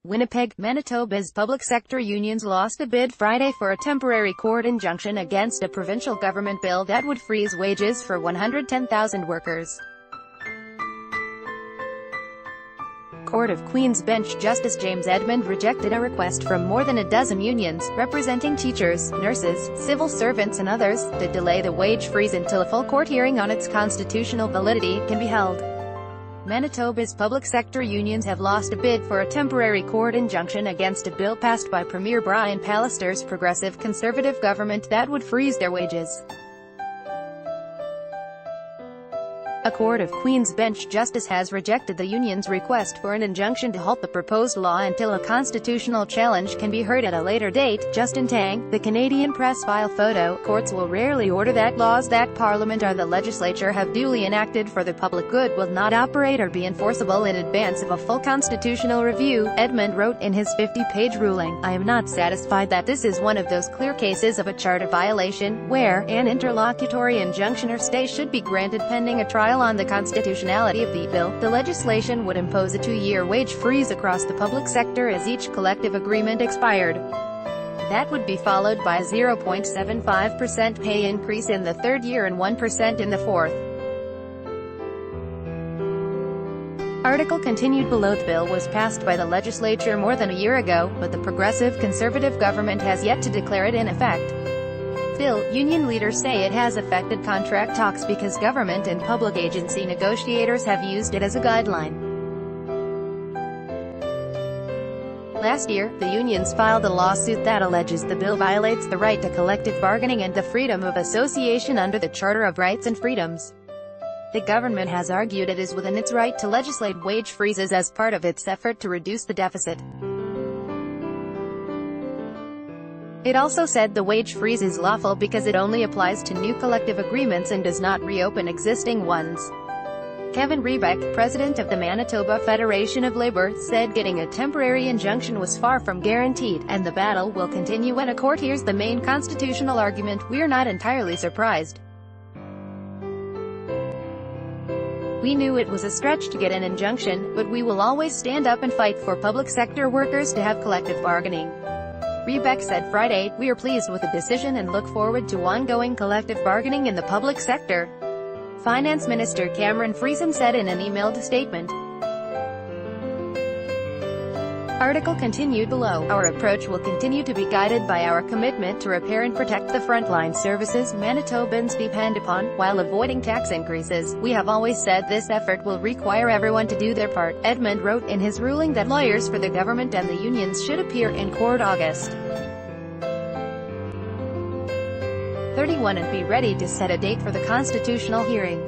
Winnipeg, Manitoba's public sector unions lost a bid Friday for a temporary court injunction against a provincial government bill that would freeze wages for 110,000 workers. Court of Queen's Bench Justice James Edmund rejected a request from more than a dozen unions, representing teachers, nurses, civil servants and others, to delay the wage freeze until a full court hearing on its constitutional validity can be held. Manitoba's public sector unions have lost a bid for a temporary court injunction against a bill passed by Premier Brian Pallister's progressive conservative government that would freeze their wages. A Court of Queen's Bench justice has rejected the union's request for an injunction to halt the proposed law until a constitutional challenge can be heard at a later date. Justin Tang, the Canadian Press file photo, courts will rarely order that laws that Parliament or the legislature have duly enacted for the public good will not operate or be enforceable in advance of a full constitutional review, Edmund wrote in his 50-page ruling. I am not satisfied that this is one of those clear cases of a charter violation, where an interlocutory injunction or stay should be granted pending a trial on the constitutionality of the bill. The legislation would impose a 2-year wage freeze across the public sector as each collective agreement expired. That would be followed by a 0.75% pay increase in the third year and 1% in the fourth. Article continued below. The bill was passed by the legislature more than a year ago, but the progressive conservative government has yet to declare it in effect. Still, union leaders say it has affected contract talks because government and public agency negotiators have used it as a guideline. Last year, the unions filed a lawsuit that alleges the bill violates the right to collective bargaining and the freedom of association under the Charter of Rights and Freedoms. The government has argued it is within its right to legislate wage freezes as part of its effort to reduce the deficit. It also said the wage freeze is lawful because it only applies to new collective agreements and does not reopen existing ones. Kevin Rebeck, president of the Manitoba Federation of Labour, said getting a temporary injunction was far from guaranteed, and the battle will continue when a court hears the main constitutional argument. We're not entirely surprised. We knew it was a stretch to get an injunction, but we will always stand up and fight for public sector workers to have collective bargaining. Rebeck said Friday, we are pleased with the decision and look forward to ongoing collective bargaining in the public sector. Finance Minister Cameron Friesen said in an emailed statement. Article continued below. Our approach will continue to be guided by our commitment to repair and protect the frontline services Manitobans depend upon, while avoiding tax increases. We have always said this effort will require everyone to do their part, Edmund wrote in his ruling that lawyers for the government and the unions should appear in court August 31 and be ready to set a date for the constitutional hearing.